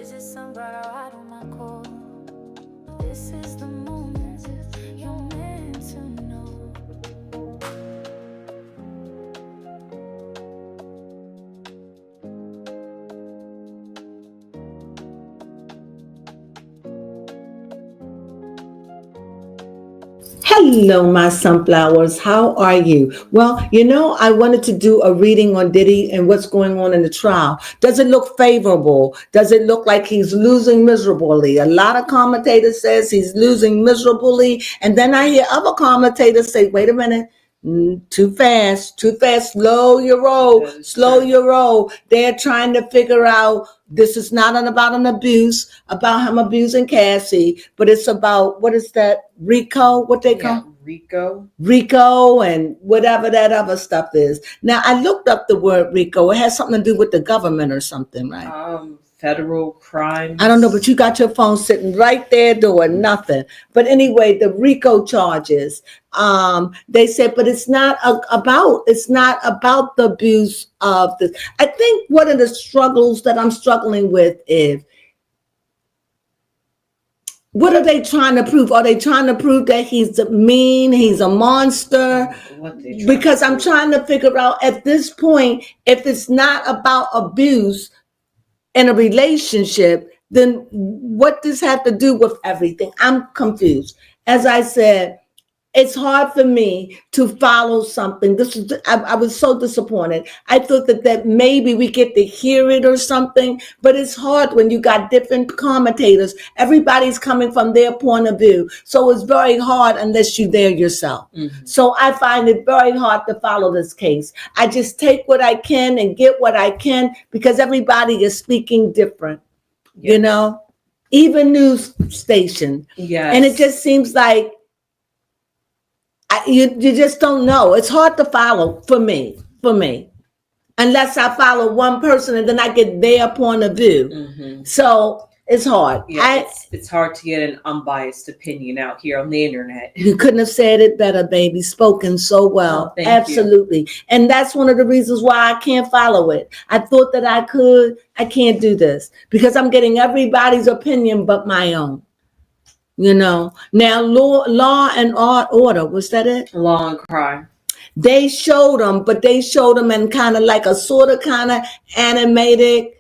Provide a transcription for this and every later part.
visit some brother out on my call. This is the moment you're meant to know. Hello, my sunflowers. How are you? Well, I wanted to do a reading on Diddy and what's going on in the trial. Does it look favorable? Does it look like he's losing miserably? A lot of commentators says he's losing miserably. And then I hear other commentators say, wait a minute. Too fast, slow your roll. They're trying to figure out this is not about an abuse, about him abusing Cassie, but it's about, what is that, Rico, what they call Rico and whatever that other stuff is. Now, I looked up the word Rico. It has something to do with the government or something, right? Federal crimes. I don't know, but you got your phone sitting right there doing nothing. But anyway, the RICO charges, they said, but it's not about the abuse of this. I think one of the struggles that I'm struggling with is, what are they trying to prove? Are they trying to prove that he's mean, he's a monster? Because I'm trying to figure out at this point, if it's not about abuse in a relationship, then what does have to do with everything? I'm confused. As I said, it's hard for me to follow something. I was so disappointed. I thought that maybe we get to hear it or something, but it's hard when you got different commentators. Everybody's coming from their point of view. So it's very hard unless you're there yourself. Mm-hmm. So I find it very hard to follow this case. I just take what I can and get what I can because everybody is speaking different, even news station. Yes. And it just seems like, you just don't know. It's hard to follow for me, unless I follow one person and then I get their point of view. Mm-hmm. So it's hard. Yeah, it's hard to get an unbiased opinion out here on the internet. You couldn't have said it better, baby. Spoken so well. Oh, absolutely. You. And that's one of the reasons why I can't follow it. I thought that I could. I can't do this because I'm getting everybody's opinion but my own. Now law and order, was that it? Law and crime. They showed them in kind of like a sort of kind of animated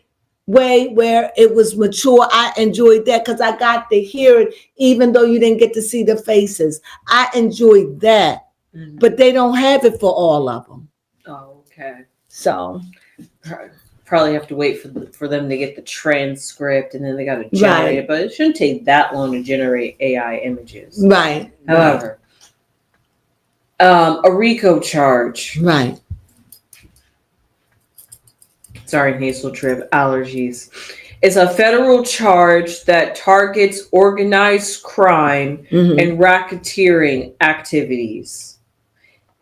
way where it was mature. I enjoyed that because I got to hear it, even though you didn't get to see the faces. I enjoyed that, mm-hmm. But they don't have it for all of them. Oh, okay. So probably have to wait for them to get the transcript and then they got to generate it, but it shouldn't take that long to generate AI images. Right. However, a RICO charge. Right. Sorry, nasal trip, allergies. It's a federal charge that targets organized crime, mm-hmm. and racketeering activities.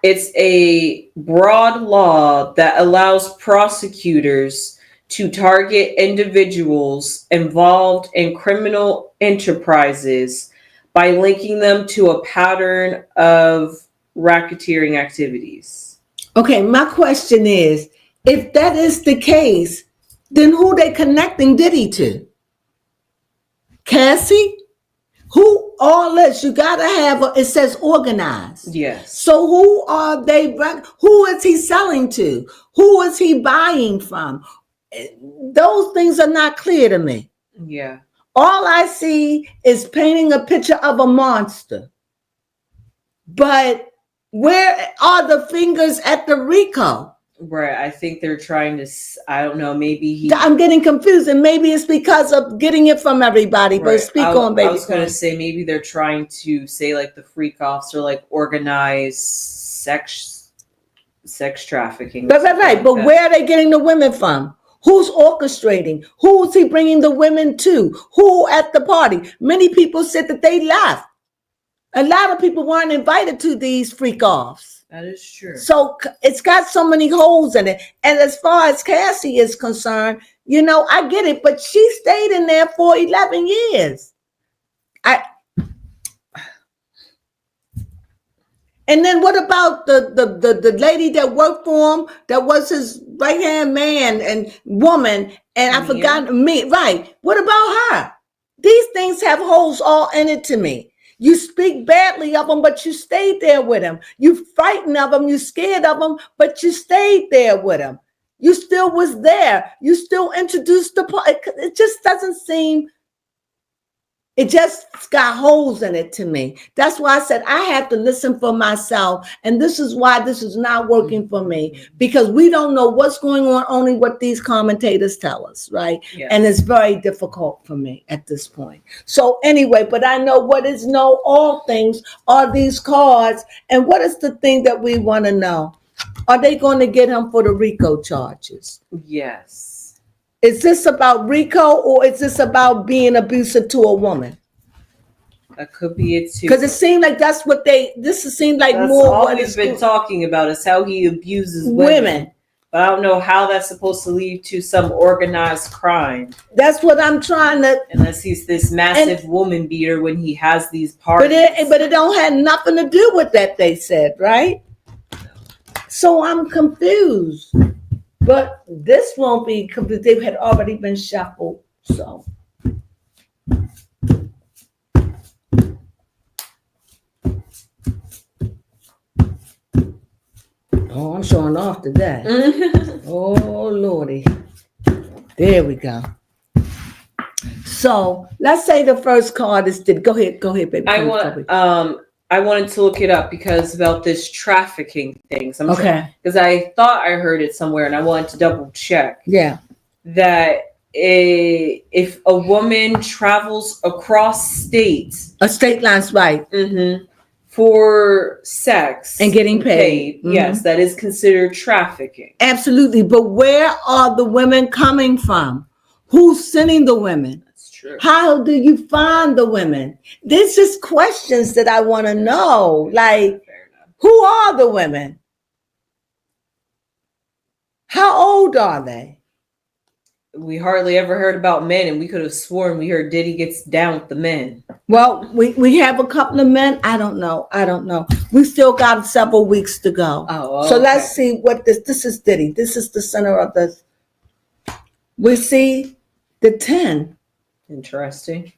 It's a broad law that allows prosecutors to target individuals involved in criminal enterprises by linking them to a pattern of racketeering activities. Okay, my question is, if that is the case, then who they connecting Diddy to? Cassie? Who all this? You gotta have it says organized. Yes. So who are they? Who is he selling to? Who is he buying from? Those things are not clear to me. Yeah. All I see is painting a picture of a monster. But where are the fingers at the RICO? Right, I think they're trying to, I don't know, maybe I'm getting confused, and maybe it's because of getting it from everybody, but speak on, baby. I was going to say, maybe they're trying to say, like, the freak offs are, like, organized sex trafficking. Right, but where are they getting the women from? Who's orchestrating? Who's he bringing the women to? Who at the party? Many people said that they left. A lot of people weren't invited to these freak offs. That is true. So it's got so many holes in it. And as far as Cassie is concerned, I get it, but she stayed in there for 11 years. And then what about the lady that worked for him, that was his right hand man and woman, and I forgot me, right? What about her? These things have holes all in it to me. You speak badly of them, but you stayed there with him. You frightened of him, you scared of him, but you stayed there with him. You still was there. You still introduced the part. It just doesn't seem. It just got holes in it to me. That's why I said I have to listen for myself. And this is why this is not working for me, because we don't know what's going on, only what these commentators tell us, right? Yes. And it's very difficult for me at this point. So anyway, but I know what is know all things are these cards. And what is the thing that we want to know? Are they going to get him for the RICO charges? Yes. Is this about RICO, or is this about being abusive to a woman? That could be it too. Because it seemed like that's what seemed like that's more all what we've been talking about is how he abuses women. But I don't know how that's supposed to lead to some organized crime. That's what I'm trying to. Unless he's this massive woman beater when he has these parties. But it don't have nothing to do with that, they said, right? So I'm confused. But this won't be complete. They had already been shuffled. So. Oh, I'm showing off today. Oh, Lordy. There we go. So let's say the first card is Diddy. Go ahead, baby. I wanted to look it up because about this trafficking things. Okay. Because I thought I heard it somewhere and I wanted to double check. Yeah. That if a woman travels across states. A state line's right. Mm-hmm, for sex. And getting paid. Mm-hmm. Yes, that is considered trafficking. Absolutely. But where are the women coming from? Who's sending the women? True. How do you find the women? There's just questions that I want to know. Like, who are the women? How old are they? We hardly ever heard about men, and we could have sworn we heard Diddy gets down with the men. Well, we have a couple of men. I don't know. We still got several weeks to go. Oh, so let's see what this is Diddy. This is the center of this. We see the 10. Interesting.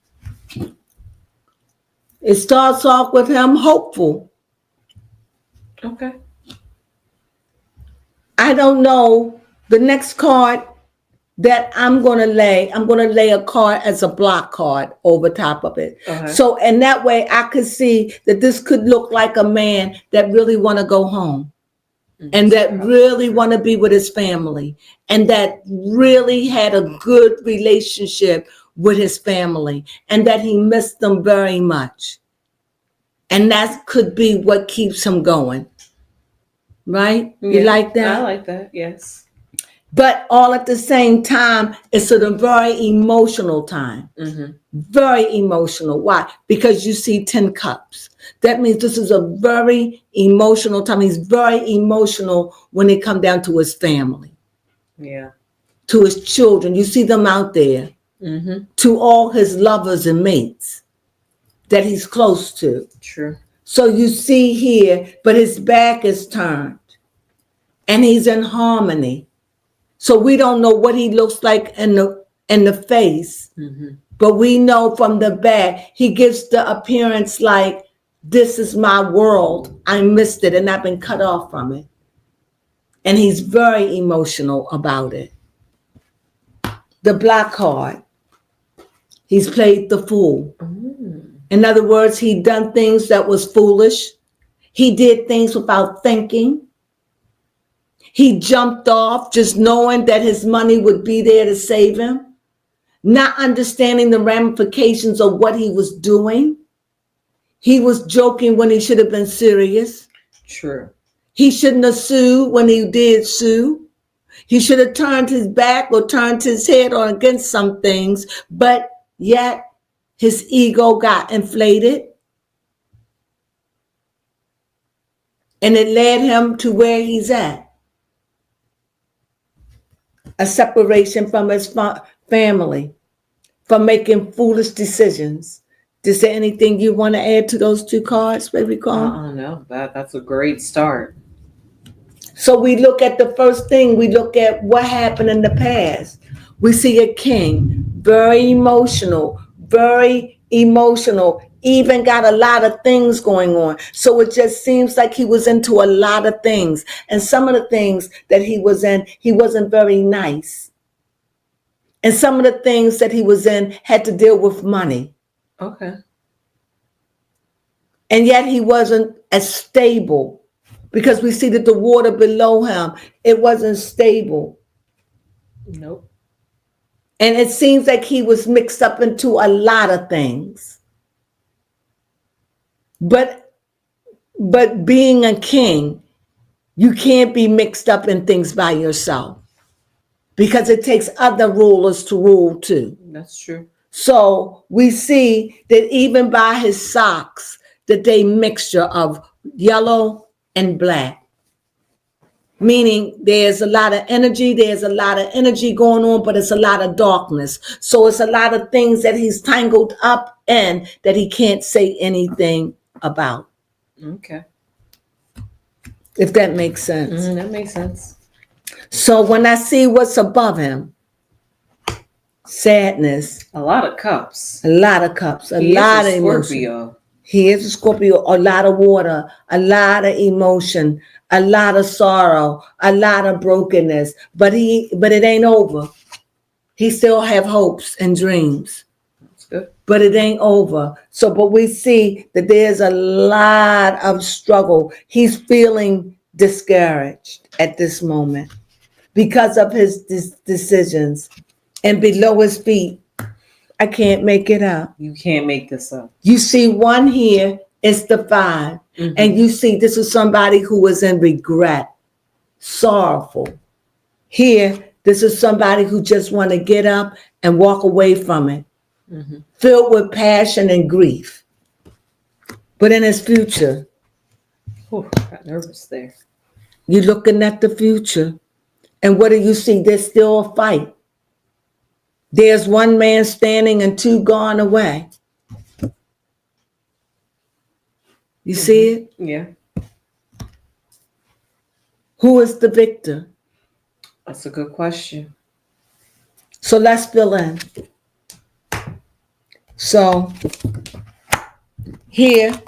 It starts off with him hopeful. Okay. I don't know. The next card that I'm going to lay a card as a block card over top of it. Okay. So, and that way I could see that this could look like a man that really want to go home. And that really want to be with his family. And that really had a good relationship with his family, and that he missed them very much. And that could be what keeps him going. Right? Yeah, you like that? I like that, yes. But all at the same time, it's a very emotional time. Mm-hmm. Very emotional. Why? Because you see 10 cups. That means this is a very emotional time. He's very emotional when it comes down to his family. Yeah. To his children. You see them out there. Mm-hmm. To all his lovers and mates that he's close to. True. So you see here, but his back is turned and he's in harmony. So we don't know what he looks like in the face, mm-hmm. but we know from the back, he gives the appearance like, this is my world. I missed it and I've been cut off from it. And he's very emotional about it. The black card. He's played the fool. In other words, he done things that was foolish. He did things without thinking. He jumped off just knowing that his money would be there to save him, not understanding the ramifications of what he was doing. He was joking when he should have been serious. True. He shouldn't have sued when he did sue. He should have turned his back or turned his head on against some things, but yet his ego got inflated. And it led him to where he's at. A separation from his family, from making foolish decisions, Is there anything you want to add to those two cards, baby Cone? No, that's a great start. So we look at the first thing, we look at what happened in the past. We see a king, very emotional, even got a lot of things going on. So it just seems like he was into a lot of things. And some of the things that he was in, he wasn't very nice. And some of the things that he was in had to deal with money. Okay. And yet he wasn't as stable, because we see that the water below him, it wasn't stable. Nope. And it seems like he was mixed up into a lot of things. But being a king, you can't be mixed up in things by yourself, because it takes other rulers to rule too. That's true. So we see that even by his socks, that they mixture of yellow and black. Meaning there's a lot of energy going on, but it's a lot of darkness. So it's a lot of things that he's tangled up in that he can't say anything about. Okay. If that makes sense. That makes sense. So when I see what's above him, sadness. A lot of cups. A lot of cups. A lot of emotion. He is a Scorpio. A lot of water. A lot of emotion. A lot of sorrow. A lot of brokenness. But it ain't over. He still have hopes and dreams. That's good. But it ain't over. So, but we see that there's a lot of struggle. He's feeling discouraged at this moment because of his decisions. And below his feet, I can't make it up. You can't make this up. You see one here, it's the 5. Mm-hmm. And you see this is somebody who was in regret, sorrowful. Here, this is somebody who just want to get up and walk away from it, filled with passion and grief. But in his future, got nervous there. You're looking at the future. And what do you see? There's still a fight. There's one man standing and 2 gone away. You see it? Yeah. Who is the victor? That's a good question. So let's fill in. So here,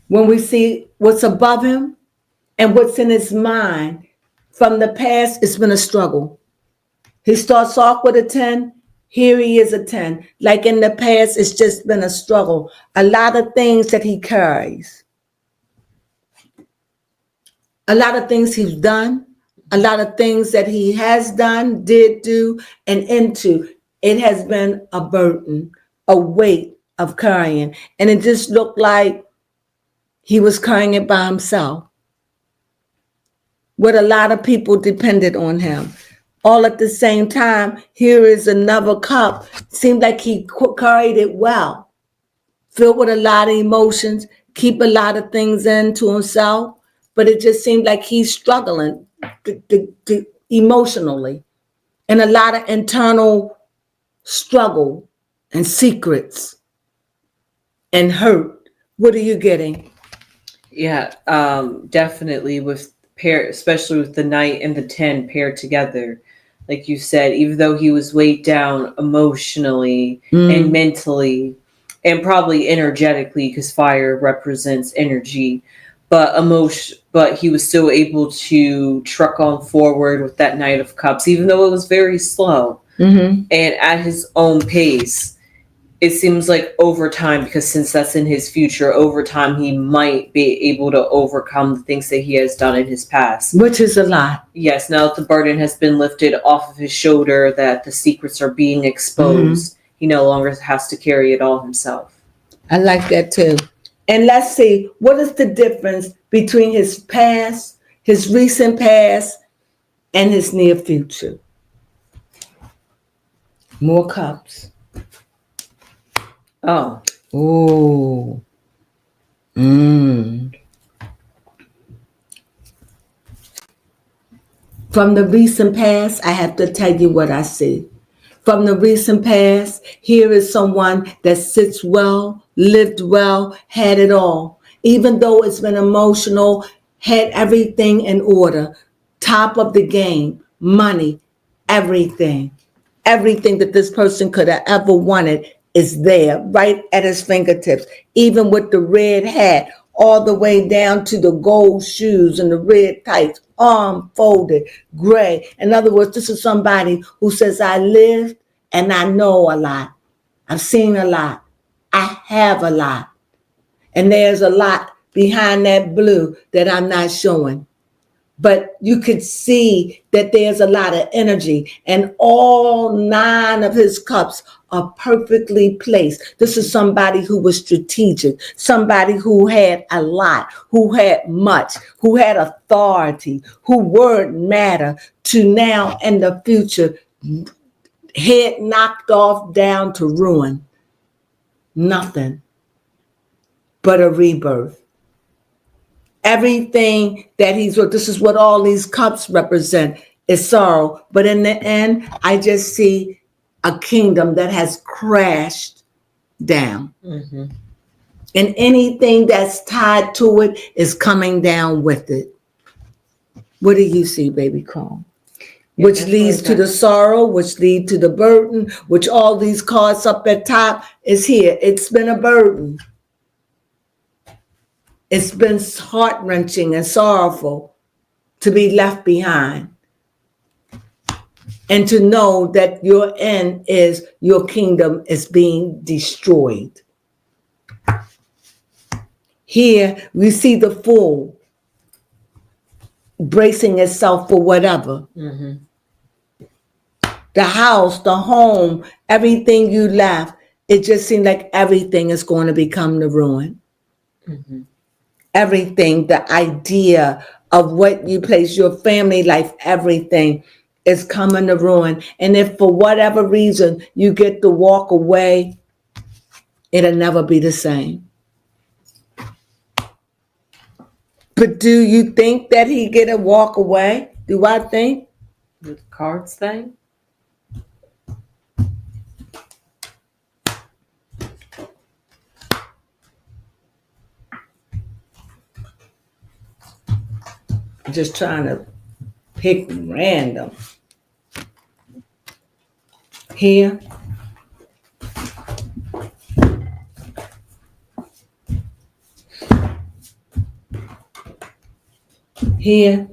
when we see what's above him and what's in his mind, from the past, it's been a struggle. He starts off with a 10. Here he is a 10. Like in the past, it's just been a struggle. A lot of things that he carries. A lot of things he's done. A lot of things that he has done, did do, and into. It has been a burden, a weight of carrying. And it just looked like he was carrying it by himself. With a lot of people depended on him. All at the same time, here is another cup. Seemed like he carried it well. Filled with a lot of emotions, keep a lot of things in to himself. But it just seemed like he's struggling emotionally. And a lot of internal struggle and secrets and hurt. What are you getting? Yeah, definitely especially with the Knight and the 10 paired together. Like you said, even though he was weighed down emotionally and mentally and probably energetically, because fire represents energy, but he was still able to truck on forward with that Knight of Cups, even though it was very slow and at his own pace. It seems like over time, because since that's in his future, over time he might be able to overcome the things that he has done in his past. Which is a lot. Yes, now that the burden has been lifted off of his shoulder, that the secrets are being exposed, he no longer has to carry it all himself. I like that too. And let's see, what is the difference between his past, his recent past, and his near future? More cups. Oh. Ooh. From the recent past, I have to tell you what I see. from the recent past. Here is someone that sits well, lived well, had it all. Even though it's been emotional, had everything in order. Top of the game, money, everything. Everything that this person could have ever wanted is there, right at his fingertips. Even with the red hat, all the way down to the gold shoes and the red tights, arm folded, gray. In other words, this is somebody who says, I lived and I know a lot. I've seen a lot. I have a lot. And there's a lot behind that blue that I'm not showing. But you could see that there's a lot of energy, and all 9 of his cups are perfectly placed. This is somebody who was strategic, somebody who had a lot, who had much, who had authority, who word matter to now and the future, head knocked off down to ruin. Nothing but a rebirth. Everything that this is what all these cups represent, is sorrow. But in the end, I just see a kingdom that has crashed down. Mm-hmm. And anything that's tied to it is coming down with it. What do you see, baby Crone? Which leads to the sorrow, which leads to the burden, which all these cards up at top is here. It's been a burden. It's been heart-wrenching and sorrowful to be left behind. And to know that your end is your kingdom is being destroyed. Here we see the fool bracing itself for whatever. Mm-hmm. The house, the home, everything you left, it just seemed like everything is going to become the ruin. Mm-hmm. Everything, the idea of what you place, your family life, everything is coming to ruin. And if for whatever reason you get to walk away, it'll never be the same. But do you think that he get to walk away? Do I think? The cards thing? Just trying to pick random. Here. Here.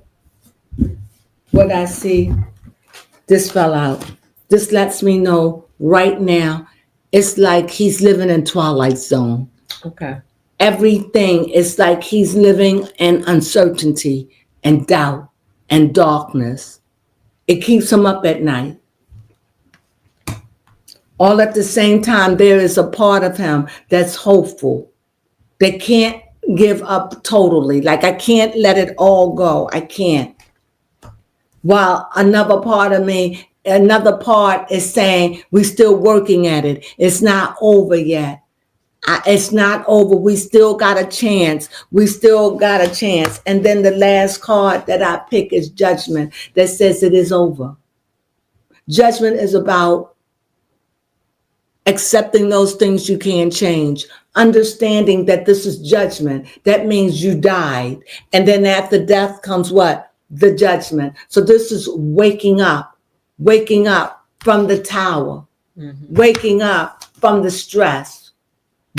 What I see, this fell out. This lets me know right now, it's like he's living in Twilight Zone. Okay. Everything is like he's living in uncertainty and doubt and darkness. It keeps him up at night. All at the same time, there is a part of him that's hopeful. They can't give up totally. Like, I can't let it all go. I can't. While another part of me, another part is saying, we're still working at it. It's not over yet. It's not over. We still got a chance. We still got a chance. And then the last card that I pick is Judgment, that says it is over. Judgment is about accepting those things you can't change, understanding that this is judgment. That means you died. And then after death comes what? The judgment. So this is waking up from the tower, waking up from the stress,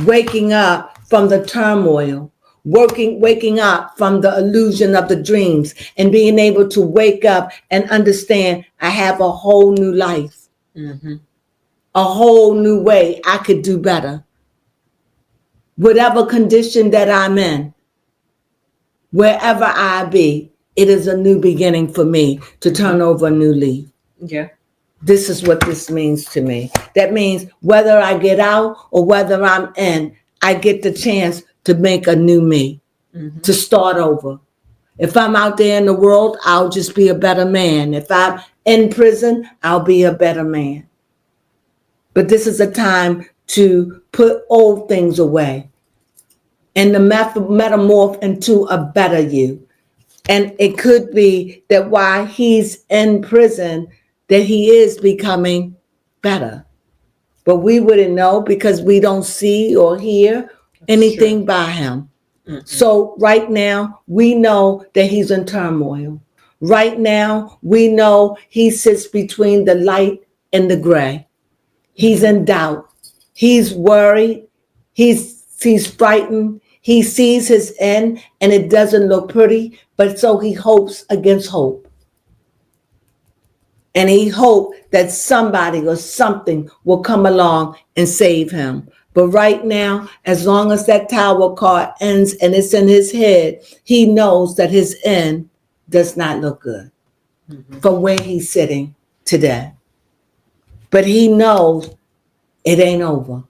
waking up from the turmoil, waking up from the illusion of the dreams, and being able to wake up and understand I have a whole new life, a whole new way I could do better. Whatever condition that I'm in, wherever I be, it is a new beginning for me to turn over a new leaf. Yeah. This is what this means to me. That means whether I get out or whether I'm in, I get the chance to make a new me, to start over. If I'm out there in the world, I'll just be a better man. If I'm in prison, I'll be a better man. But this is a time to put old things away and to metamorph into a better you. And it could be that while he's in prison, that he is becoming better. But we wouldn't know because we don't see or hear anything by him. Mm-mm. So right now, we know that he's in turmoil. Right now, we know he sits between the light and the gray. He's in doubt. He's worried. He's frightened. He sees his end and it doesn't look pretty, but so he hopes against hope. And he hopes that somebody or something will come along and save him. But right now, as long as that tower card ends and it's in his head, he knows that his end does not look good from where he's sitting today. But he knows it ain't over.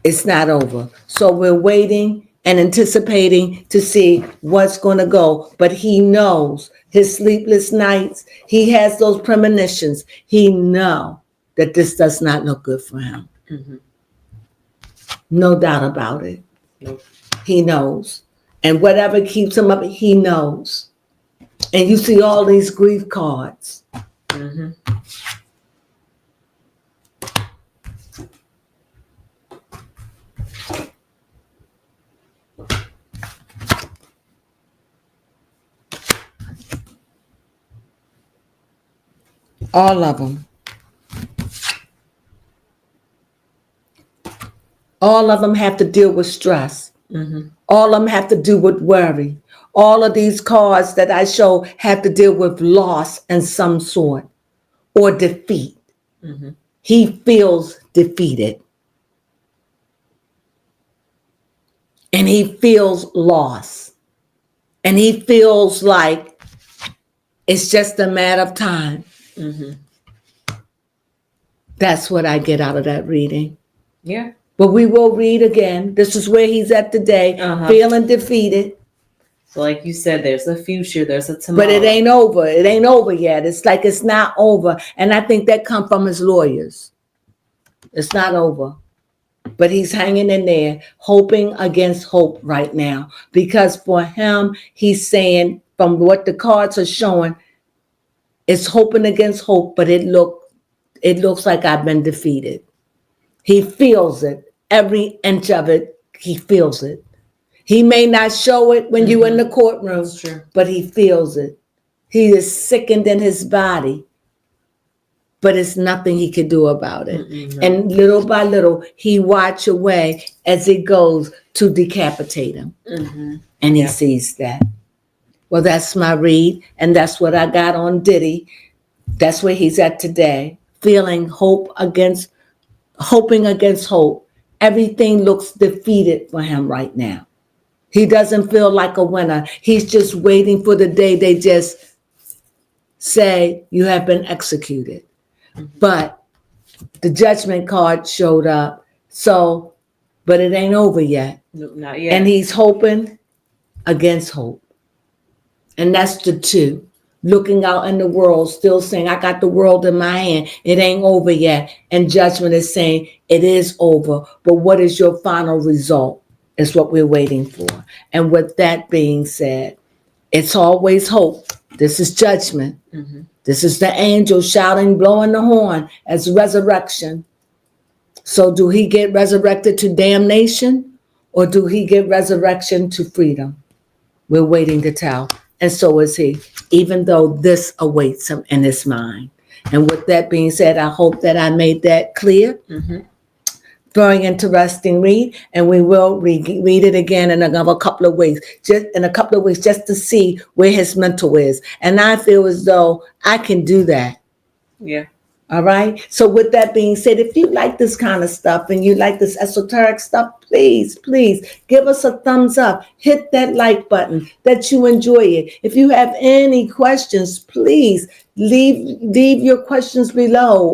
It's not over. So we're waiting and anticipating to see what's going to go. But he knows his sleepless nights. He has those premonitions. He knows that this does not look good for him. Mm-hmm. No doubt about it. Nope. He knows. And whatever keeps him up, he knows. And you see all these grief cards. Mm-hmm. All of them. All of them have to deal with stress. Mm-hmm. All of them have to do with worry. All of these cards that I show have to deal with loss in some sort or defeat. Mm-hmm. He feels defeated. And he feels lost. And he feels like it's just a matter of time. Mm-hmm. That's what I get out of that reading. Yeah. But we will read again. This is where he's at today, feeling defeated. So like you said, there's a future, there's a tomorrow. But it ain't over. It ain't over yet. It's like it's not over. And I think that comes from his lawyers. It's not over. But he's hanging in there, hoping against hope right now. Because for him, he's saying, from what the cards are showing, it's hoping against hope, but it looks like I've been defeated. He feels it. Every inch of it, he feels it. He may not show it when you're in the courtroom, but he feels it. He is sickened in his body, but it's nothing he can do about it. No. And little by little, he watch away as it goes to decapitate him. Mm-hmm. And he sees that. Well, that's my read, and that's what I got on Diddy. That's where he's at today, feeling hoping against hope. Everything looks defeated for him right now. He doesn't feel like a winner. He's just waiting for the day they just say, you have been executed. Mm-hmm. But the judgment card showed up. So, but it ain't over yet. No, not yet. And he's hoping against hope. And that's the two. Looking out in the world, still saying, I got the world in my hand. It ain't over yet. And judgment is saying, it is over. But what is your final result? Is what we're waiting for. And with that being said, it's always hope. This is judgment. Mm-hmm. This is the angel shouting, blowing the horn as resurrection. So do he get resurrected to damnation or do he get resurrection to freedom? We're waiting to tell. And so is he, even though this awaits him in his mind. And with that being said, I hope that I made that clear. Mm-hmm. Very interesting read, and we will read it again in another couple of weeks, just to see where his mental is. And I feel as though I can do that. Yeah. All right. So with that being said, if you like this kind of stuff and you like this esoteric stuff, please give us a thumbs up. Hit that like button that you enjoy it. If you have any questions, please leave your questions below,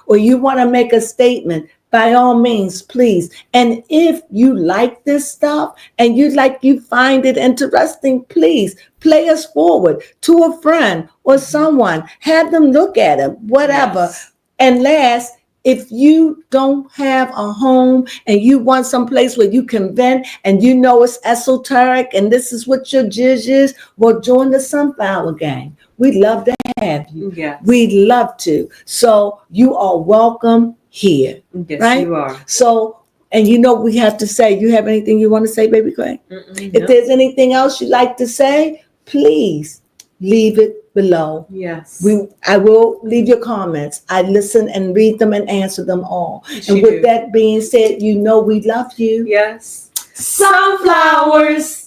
or you want to make a statement. By all means, please. And if you like this stuff and you find it interesting, please play us forward to a friend or someone. Have them look at it, whatever. Yes. And last, if you don't have a home and you want some place where you can vent and you know it's esoteric and this is what your jizz is, well, join the Sunflower Gang. We'd love to have you. Yes. We'd love to. So you are welcome here. Yes, right? you are. So, and you know, we have to say, you have anything you want to say, baby Clay? If there's anything else you'd like to say, please leave it below. Yes. I will leave your comments. I listen and read them and answer them all. And with that being said, you know we love you. Yes. Sunflowers.